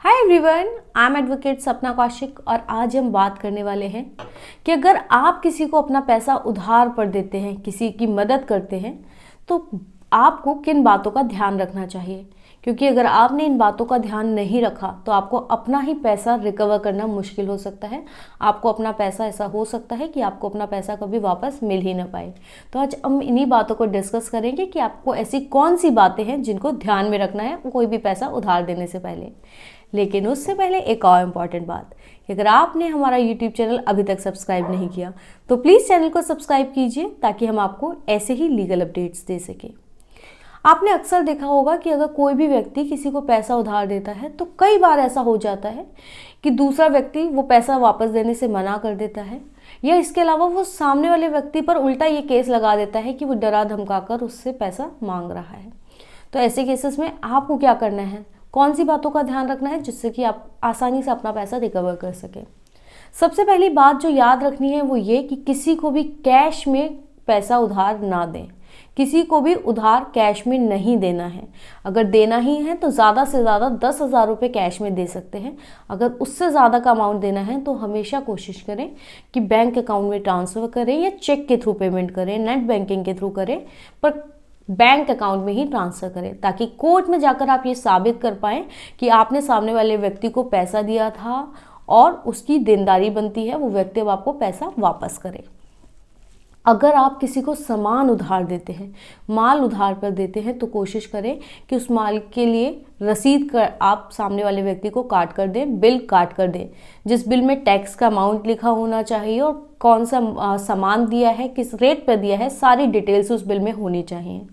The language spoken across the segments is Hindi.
Hi everyone, I am advocate सपना कौशिक और आज हम बात करने वाले हैं कि अगर आप किसी को अपना पैसा उधार पर देते हैं, किसी की मदद करते हैं, तो आपको किन बातों का ध्यान रखना चाहिए। क्योंकि अगर आपने इन बातों का ध्यान नहीं रखा तो आपको अपना ही पैसा रिकवर करना मुश्किल हो सकता है। आपको अपना पैसा ऐसा हो सकता है कि आपको अपना पैसा कभी वापस मिल ही ना पाए। तो आज हम इन्हीं बातों को डिस्कस करेंगे कि आपको ऐसी कौन सी बातें हैं जिनको ध्यान में रखना है कोई भी पैसा उधार देने से पहले। लेकिन उससे पहले एक और इम्पॉर्टेंट बात कि अगर आपने हमारा यूट्यूब चैनल अभी तक सब्सक्राइब नहीं किया तो प्लीज़ चैनल को सब्सक्राइब कीजिए ताकि हम आपको ऐसे ही लीगल अपडेट्स दे सकें। आपने अक्सर देखा होगा कि अगर कोई भी व्यक्ति किसी को पैसा उधार देता है तो कई बार ऐसा हो जाता है कि दूसरा व्यक्ति वो पैसा वापस देने से मना कर देता है, या इसके अलावा वो सामने वाले व्यक्ति पर उल्टा ये केस लगा देता है कि वो डरा धमकाकर उससे पैसा मांग रहा है। तो ऐसे केसेस में आपको क्या करना है, कौन सी बातों का ध्यान रखना है जिससे कि आप आसानी से अपना पैसा रिकवर कर सकें। सबसे पहली बात जो याद रखनी है वो ये कि किसी को भी कैश में पैसा उधार ना दें। किसी को भी उधार कैश में नहीं देना है। अगर देना ही है तो ज़्यादा से ज़्यादा 10,000 रुपये कैश में दे सकते हैं। अगर उससे ज़्यादा का अमाउंट देना है तो हमेशा कोशिश करें कि बैंक अकाउंट में ट्रांसफ़र करें या चेक के थ्रू पेमेंट करें, नेट बैंकिंग के थ्रू करें, पर बैंक अकाउंट में ही ट्रांसफ़र करें ताकि कोर्ट में जाकर आप ये साबित कर पाएँ कि आपने सामने वाले व्यक्ति को पैसा दिया था और उसकी देनदारी बनती है वो व्यक्ति अब आपको पैसा वापस करे। अगर आप किसी को सामान उधार देते हैं, माल उधार पर देते हैं, तो कोशिश करें कि उस माल के लिए रसीद कर आप सामने वाले व्यक्ति को काट कर दें, बिल काट कर दें, जिस बिल में टैक्स का अमाउंट लिखा होना चाहिए और कौन सा सामान दिया है, किस रेट पर दिया है, सारी डिटेल्स उस बिल में होनी चाहिए।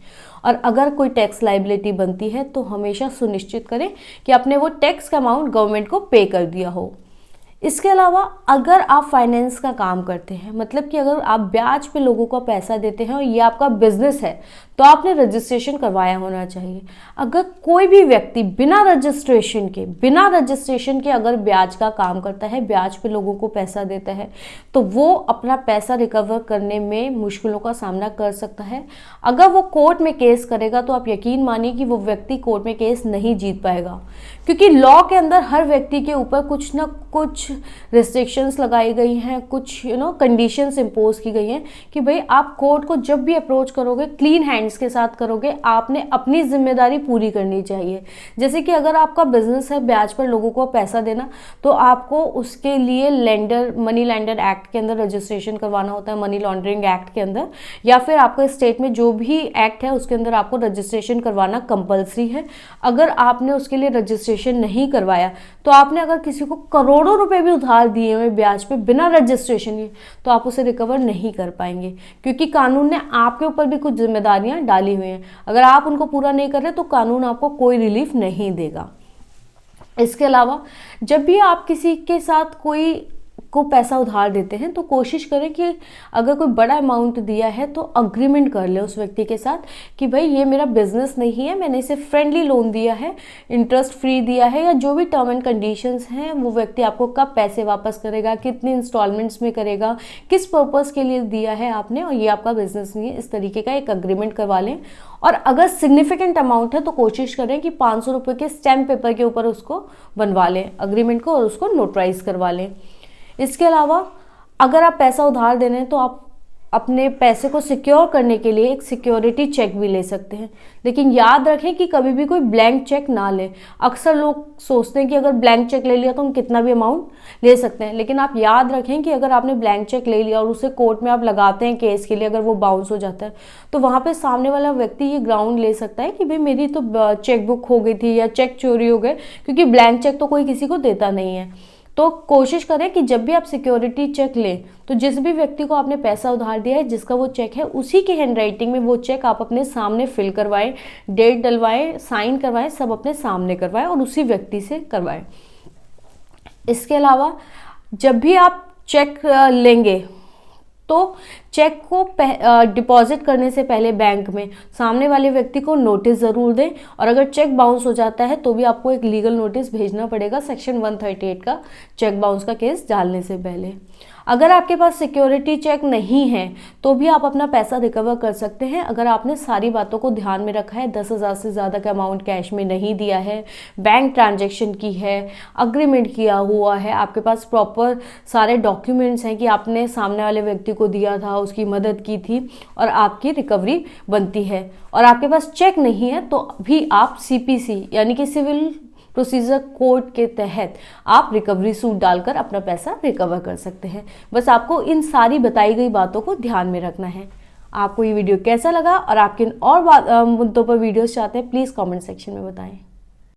और अगर कोई टैक्स लायबिलिटी बनती है तो हमेशा सुनिश्चित करें कि आपने वो टैक्स का अमाउंट गवर्नमेंट को पे कर दिया हो। इसके अलावा अगर आप फाइनेंस का काम करते हैं, मतलब कि अगर आप ब्याज पे लोगों को पैसा देते हैं और ये आपका बिजनेस है, तो आपने रजिस्ट्रेशन करवाया होना चाहिए। अगर कोई भी व्यक्ति बिना रजिस्ट्रेशन के अगर ब्याज का काम करता है, ब्याज पे लोगों को पैसा देता है, तो वो अपना पैसा रिकवर करने में मुश्किलों का सामना कर सकता है। अगर वो कोर्ट में केस करेगा तो आप यकीन मानिए कि वो व्यक्ति कोर्ट में केस नहीं जीत पाएगा, क्योंकि लॉ के अंदर हर व्यक्ति के ऊपर कुछ ना कुछ रिस्ट्रिक्शंस लगाई गई हैं, कुछ कंडीशंस इम्पोज की गई हैं कि भाई आप कोर्ट को जब भी अप्रोच करोगे क्लीन हैंड्स के साथ करोगे, आपने अपनी जिम्मेदारी पूरी करनी चाहिए। जैसे कि अगर आपका बिजनेस है ब्याज पर लोगों को पैसा देना, तो आपको उसके लिए मनी लैंडर एक्ट के अंदर रजिस्ट्रेशन करवाना होता है, मनी लॉन्ड्रिंग एक्ट के अंदर, या फिर आपका स्टेट में जो भी एक्ट है उसके अंदर आपको रजिस्ट्रेशन करवाना कंपल्सरी है। अगर आपने उसके लिए रजिस्ट्रेशन नहीं करवाया तो आपने अगर किसी को करोड़ों रुपए भी उधार दिए हुए ब्याज पे बिना रजिस्ट्रेशन के, तो आप उसे रिकवर नहीं कर पाएंगे, क्योंकि कानून ने आपके ऊपर भी कुछ जिम्मेदारियां डाली हुई हैं। अगर आप उनको पूरा नहीं कर रहे तो कानून आपको कोई रिलीफ नहीं देगा। इसके अलावा जब भी आप किसी के साथ कोई को पैसा उधार देते हैं तो कोशिश करें कि अगर कोई बड़ा अमाउंट दिया है तो अग्रीमेंट कर ले उस व्यक्ति के साथ कि भाई ये मेरा बिजनेस नहीं है, मैंने इसे फ्रेंडली लोन दिया है, इंटरेस्ट फ्री दिया है, या जो भी टर्म एंड कंडीशंस हैं वो व्यक्ति आपको कब पैसे वापस करेगा, कितने इंस्टॉलमेंट्स में करेगा, किस पर्पस के लिए दिया है आपने, और ये आपका बिजनेस नहीं है, इस तरीके का एक अग्रीमेंट करवा लें। और अगर सिग्निफिकेंट अमाउंट है तो कोशिश करें कि 500 रुपये के स्टैम्प पेपर के ऊपर उसको बनवा लें अग्रीमेंट को और उसको नोटराइज करवा लें। इसके अलावा अगर आप पैसा उधार दे रहे हैं तो आप अपने पैसे को सिक्योर करने के लिए एक सिक्योरिटी चेक भी ले सकते हैं, लेकिन याद रखें कि कभी भी कोई ब्लैंक चेक ना लें। अक्सर लोग सोचते हैं कि अगर ब्लैंक चेक ले लिया तो हम कितना भी अमाउंट ले सकते हैं, लेकिन आप याद रखें कि अगर आपने ब्लैंक चेक ले लिया और उसे कोर्ट में आप लगाते हैं केस के लिए, अगर वो बाउंस हो जाता है तो वहाँ पे सामने वाला व्यक्ति ये ग्राउंड ले सकता है कि भाई मेरी तो चेक बुक खो गई थी या चेक चोरी हो गए, क्योंकि ब्लैंक चेक तो कोई किसी को देता नहीं है। तो कोशिश करें कि जब भी आप सिक्योरिटी चेक लें तो जिस भी व्यक्ति को आपने पैसा उधार दिया है, जिसका वो चेक है, उसी की हैंडराइटिंग में वो चेक आप अपने सामने फिल करवाएं, डेट डलवाएं, साइन करवाएं, सब अपने सामने करवाएं और उसी व्यक्ति से करवाएं। इसके अलावा जब भी आप चेक लेंगे तो चेक को डिपॉजिट करने से पहले बैंक में सामने वाले व्यक्ति को नोटिस ज़रूर दें, और अगर चेक बाउंस हो जाता है तो भी आपको एक लीगल नोटिस भेजना पड़ेगा सेक्शन 138 का चेक बाउंस का केस डालने से पहले। अगर आपके पास सिक्योरिटी चेक नहीं है तो भी आप अपना पैसा रिकवर कर सकते हैं, अगर आपने सारी बातों को ध्यान में रखा है, 10,000 से ज़्यादा का अमाउंट कैश में नहीं दिया है, बैंक ट्रांजैक्शन की है, अग्रीमेंट किया हुआ है, आपके पास प्रॉपर सारे डॉक्यूमेंट्स हैं कि आपने सामने वाले व्यक्ति को दिया था, उसकी मदद की थी और आपकी रिकवरी बनती है, और आपके पास चेक नहीं है तो भी आप CPC यानी कि सिविल प्रोसीजर कोड के तहत आप रिकवरी सूट डालकर अपना पैसा रिकवर कर सकते हैं। बस आपको इन सारी बताई गई बातों को ध्यान में रखना है। आपको ये वीडियो कैसा लगा और आप किन और मुद्दों पर वीडियोस चाहते हैं, प्लीज़ कमेंट सेक्शन में बताएं।